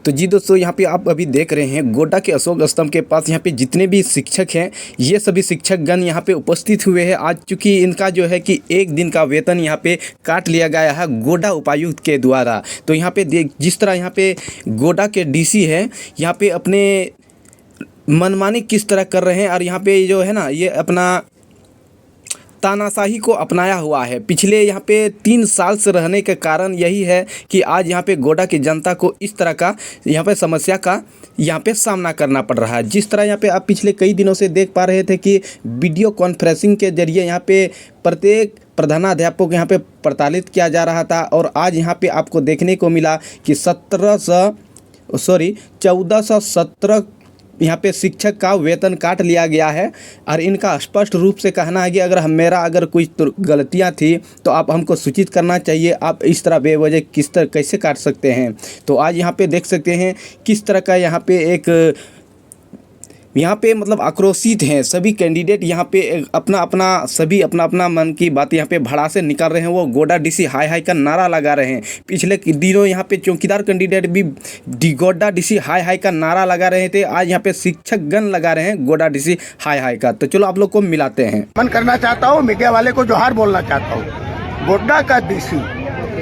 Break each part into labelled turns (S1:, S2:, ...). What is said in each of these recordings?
S1: तो जी दोस्तों, यहाँ पे आप अभी देख रहे हैं गोड्डा के अशोक स्तंभ के पास यहाँ पे जितने भी शिक्षक हैं, ये सभी शिक्षकगण यहाँ पे उपस्थित हुए हैं आज, चूँकि इनका जो है कि एक दिन का वेतन यहाँ पे काट लिया गया है गोड्डा उपायुक्त के द्वारा। तो यहाँ पे जिस तरह यहाँ पे गोड्डा के डीसी है, यहाँ पे अपने मनमानी किस तरह कर रहे हैं, और यहाँ पे जो है ना, ये अपना तानाशाही को अपनाया हुआ है। पिछले यहाँ पे 3 साल से रहने के कारण यही है कि आज यहाँ पे गोड्डा की जनता को इस तरह का यहाँ पे समस्या का यहाँ पे सामना करना पड़ रहा है। जिस तरह यहाँ पे आप पिछले कई दिनों से देख पा रहे थे कि वीडियो कॉन्फ्रेंसिंग के जरिए यहाँ पे प्रत्येक प्रधानाध्यापक को यहाँ पे प्रताड़ित किया जा रहा था, और आज यहाँ पे आपको देखने को मिला कि 1417 यहाँ पे शिक्षक का वेतन काट लिया गया है। और इनका स्पष्ट रूप से कहना है कि अगर कोई गलतियाँ थी तो आप हमको सूचित करना चाहिए, आप इस तरह बेवजह कैसे काट सकते हैं। तो आज यहाँ पे देख सकते हैं किस तरह का यहाँ पे मतलब आक्रोशित हैं सभी कैंडिडेट। यहाँ पे अपना मन की बात यहाँ पे भड़ासे निकाल रहे हैं। वो गोड्डा डीसी हाय हाय का नारा लगा रहे हैं। पिछले दिनों यहाँ पे चौकीदार कैंडिडेट भी गोड्डा डीसी हाय हाय का नारा लगा रहे थे। आज यहाँ पे शिक्षकगण लगा रहे हैं गोड्डा डीसी हाय हाय का। तो चलो आप लोग को मिलाते हैं।
S2: मन करना चाहता हूँ, मीडिया वाले को जोहार बोलना चाहता हूँ। गोड्डा का डीसी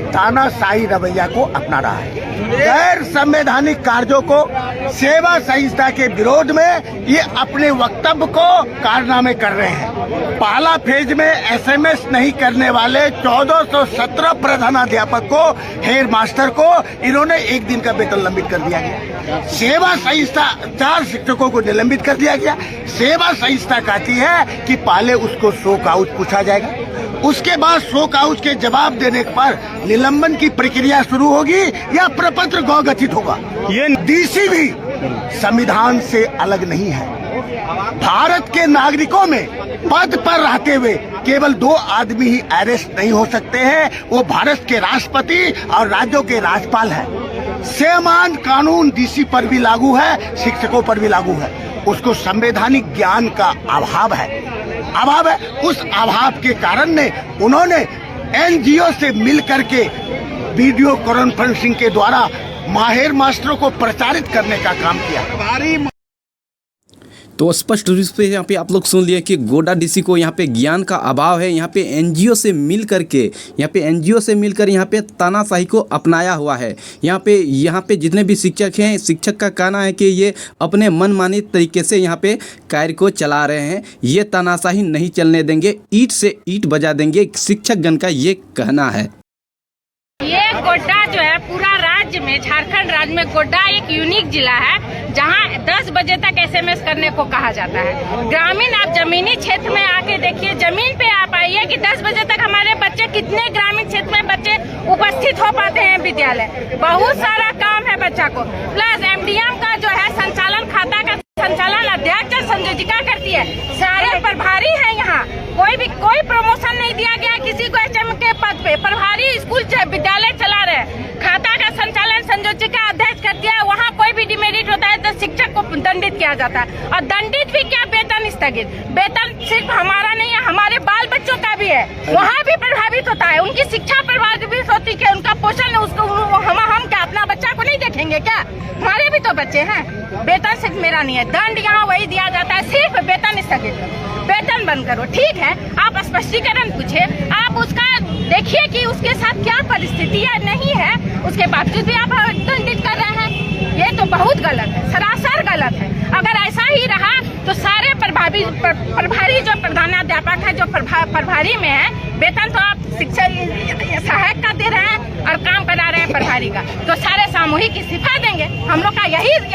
S2: तानाशाही रवैया को अपना रहा है। गैर संवैधानिक कार्यों को सेवा संहिता के विरोध में ये अपने वक्तव्य को कारनामे कर रहे हैं। पहला फेज में एसएमएस नहीं करने वाले 1417 प्रधानाध्यापक को, हेड मास्टर को इन्होंने एक दिन का वेतन लंबित कर दिया गया। सेवा संहिता 4 शिक्षकों को निलंबित कर दिया गया। सेवा संहिता कहती है कि पहले उसको शो काउच पूछा जाएगा, उसके बाद शो काउच के जवाब देने पर निलंबन की प्रक्रिया शुरू होगी या प्रपत्र गौ गठित होगा। ये डीसी भी संविधान से अलग नहीं है। भारत के नागरिकों में पद पर रहते हुए केवल 2 आदमी ही अरेस्ट नहीं हो सकते हैं, वो भारत के राष्ट्रपति और राज्यों के राज्यपाल हैं। समान कानून डीसी पर भी लागू है, शिक्षकों पर भी लागू है। उसको संवैधानिक ज्ञान का अभाव है। उस अभाव के कारण ने उन्होंने एनजीओ से मिल करके वीडियो कॉन्फ्रेंसिंग के द्वारा माहिर मास्टरों को प्रचारित करने का काम किया।
S1: तो स्पष्ट रूप से यहाँ पे आप लोग सुन लिए कि गोड्डा डीसी को यहाँ पे ज्ञान का अभाव है। यहाँ पे एनजीओ से मिल कर यहाँ पे तानाशाही को अपनाया हुआ है। यहाँ पे जितने भी शिक्षक हैं, शिक्षक का कहना है कि ये अपने मनमानी तरीके से यहाँ पे कार्य को चला रहे हैं। ये तानाशाही नहीं चलने देंगे, ईंट से ईंट बजा देंगे, शिक्षकगण का ये कहना है।
S3: ये गोड्डा जो है पूरा राज्य में, झारखंड राज्य में गोड्डा एक यूनिक जिला है जहां 10 बजे तक एसएमएस करने को कहा जाता है। ग्रामीण आप जमीनी क्षेत्र में आके देखिए, जमीन पे आप आइए कि 10 बजे तक हमारे बच्चे, कितने ग्रामीण क्षेत्र में बच्चे उपस्थित हो पाते हैं विद्यालय। बहुत सारा काम है बच्चा को। प्लस एमडीएम का जो है संचालन, खाता का संचालन अध्यक्ष संयोजिका करती है। सारे प्रभारी है यहाँ, कोई प्रमोशन नहीं दिया गया किसी को एचएम के पद पे। प्रभारी स्कूल विद्यालय चला रहे, खाता का संचालन संयोजिका अध्यक्ष करती है। वहाँ कोई भी डिमेरिट होता है तो शिक्षक को दंडित किया जाता है, और दंडित भी क्या, वेतन स्थगित। वेतन सिर्फ हमारा नहीं है, हमारे बाल बच्चों का भी है, वहाँ भी प्रभावित होता है। उनकी शिक्षा प्रभावित होती है, उनका पोषण, उसको हम क्या अपना बच्चा को नहीं देखेंगे क्या? हमारे भी तो बच्चे हैं। वेतन सिर्फ मेरा नहीं है, दंड यहाँ वही दिया जाता है, सिर्फ वेतन स्थगित। वेतन बंद करो, ठीक है, आप स्पष्टीकरण पूछे, आप उसका देखिए कि उसके साथ क्या परिस्थितियाँ नहीं है, उसके बावजूद भी आप दंडित कर रहे हैं। ये तो बहुत गलत है, सरासर गलत है। अगर ऐसा ही रहा तो सारे प्रभारी जो प्रधानाध्यापक है, जो प्रभारी में है, वेतन तो आप शिक्षा सहायक का दे रहे हैं और काम करा रहे हैं प्रभारी का, तो सारे सामूहिक इस्तीफा देंगे। हम लोग का यही सब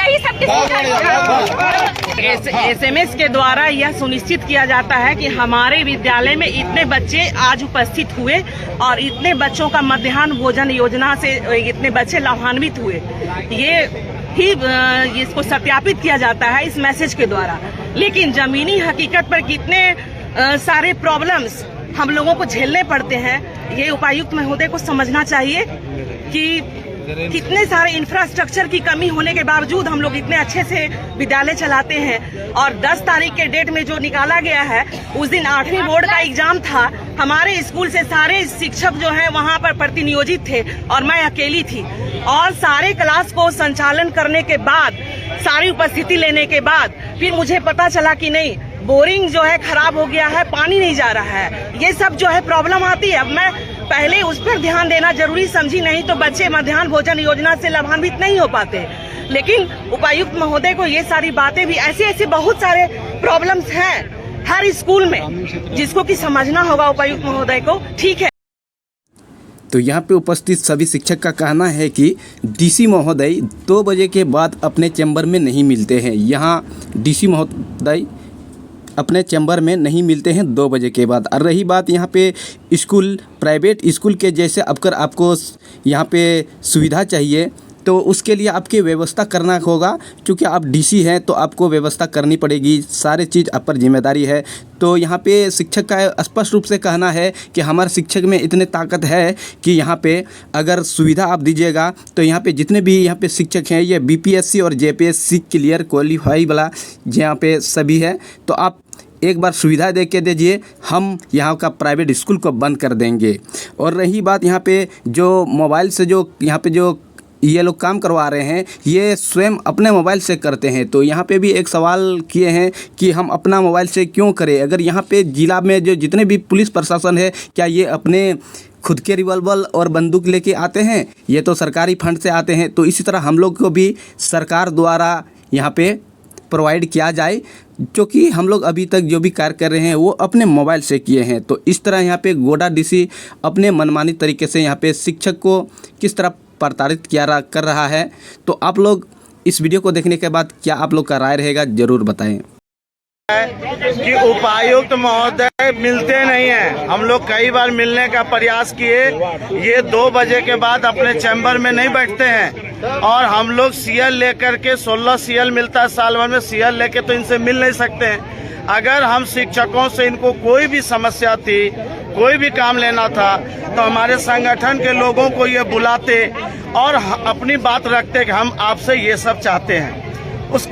S4: एसएमएस के द्वारा यह सुनिश्चित किया जाता है कि हमारे विद्यालय में इतने बच्चे आज उपस्थित हुए और इतने बच्चों का मध्याह्न भोजन योजना से इतने बच्चे लाभान्वित हुए। ये ही इसको सत्यापित किया जाता है इस मैसेज के द्वारा। लेकिन जमीनी हकीकत पर कितने सारे प्रॉब्लम्स हम लोगों को झेलने पड़ते हैं, ये उपायुक्त महोदय को समझना चाहिए कि कितने सारे इंफ्रास्ट्रक्चर की कमी होने के बावजूद हम लोग इतने अच्छे से विद्यालय चलाते हैं। और 10 तारीख के डेट में जो निकाला गया है, उस दिन 8वीं बोर्ड का एग्जाम था। हमारे स्कूल से सारे शिक्षक जो हैं वहाँ पर प्रतिनियोजित थे और मैं अकेली थी। और सारे क्लास को संचालन करने के बाद, सारी उपस्थिति लेने के बाद फिर मुझे पता चला कि नहीं, बोरिंग जो है खराब हो गया है, पानी नहीं जा रहा है। ये सब जो है प्रॉब्लम आती है। अब मैं पहले उस पर ध्यान देना जरूरी समझी, नहीं तो बच्चे मध्याह्न भोजन योजना से लाभान्वित नहीं हो पाते। लेकिन उपायुक्त महोदय को ये सारी बातें भी, ऐसे बहुत सारे प्रॉब्लम्स हैं हर स्कूल में, जिसको कि समझना होगा उपायुक्त महोदय को। ठीक है।
S1: तो यहाँ पे उपस्थित सभी शिक्षक का कहना है कि डीसी महोदय 2 बजे के बाद अपने चैम्बर में नहीं मिलते हैं। यहाँ डीसी महोदय अपने चैम्बर में नहीं मिलते हैं 2 बजे के बाद। और रही बात यहाँ पे स्कूल, प्राइवेट स्कूल के जैसे अगर आपको यहाँ पे सुविधा चाहिए तो उसके लिए आपके व्यवस्था करना होगा। क्योंकि आप डीसी हैं तो आपको व्यवस्था करनी पड़ेगी, सारे चीज़ आप पर जिम्मेदारी है। तो यहाँ पे शिक्षक का स्पष्ट रूप से कहना है कि हमारे शिक्षक में इतने ताकत है कि यहाँ पे अगर सुविधा आप दीजिएगा तो यहाँ पे जितने भी यहाँ पे शिक्षक हैं, ये बीपीएससी और जेपीएससी क्लियर क्वालिफाई वाला यहाँ पे सभी है। तो आप एक बार सुविधा दे के दीजिए, हम यहाँ का प्राइवेट स्कूल को बंद कर देंगे। और रही बात यहाँ पे जो मोबाइल से जो यहाँ पे जो ये लोग काम करवा रहे हैं, ये स्वयं अपने मोबाइल से करते हैं। तो यहाँ पे भी एक सवाल किए हैं कि हम अपना मोबाइल से क्यों करें। अगर यहाँ पे जिला में जो जितने भी पुलिस प्रशासन है, क्या ये अपने खुद के रिवॉल्वर और बंदूक लेके आते हैं? ये तो सरकारी फंड से आते हैं। तो इसी तरह हम लोग को भी सरकार द्वारा यहाँ पे प्रोवाइड किया जाए, क्योंकि हम लोग अभी तक जो भी कार्य कर रहे हैं वो अपने मोबाइल से किए हैं। तो इस तरह यहाँ पे गोड्डा डीसी अपने मनमानी तरीके से यहाँ पे शिक्षक को किस तरह प्रताड़ित कर रहा है। तो आप लोग इस वीडियो को देखने के बाद क्या आप लोग का राय रहेगा, ज़रूर बताएं।
S2: कि उपायुक्त महोदय मिलते नहीं हैं। हम लोग कई बार मिलने का प्रयास किए, ये 2 बजे के बाद अपने चैम्बर में नहीं बैठते हैं। और हम लोग सीएल लेकर के 16 सीएल मिलता है साल भर में, सीएल लेके तो इनसे मिल नहीं सकते हैं। अगर हम शिक्षकों से इनको कोई भी समस्या थी, कोई भी काम लेना था, तो हमारे संगठन के लोगों को ये बुलाते और अपनी बात रखते कि हम आपसे ये सब चाहते हैं। उसके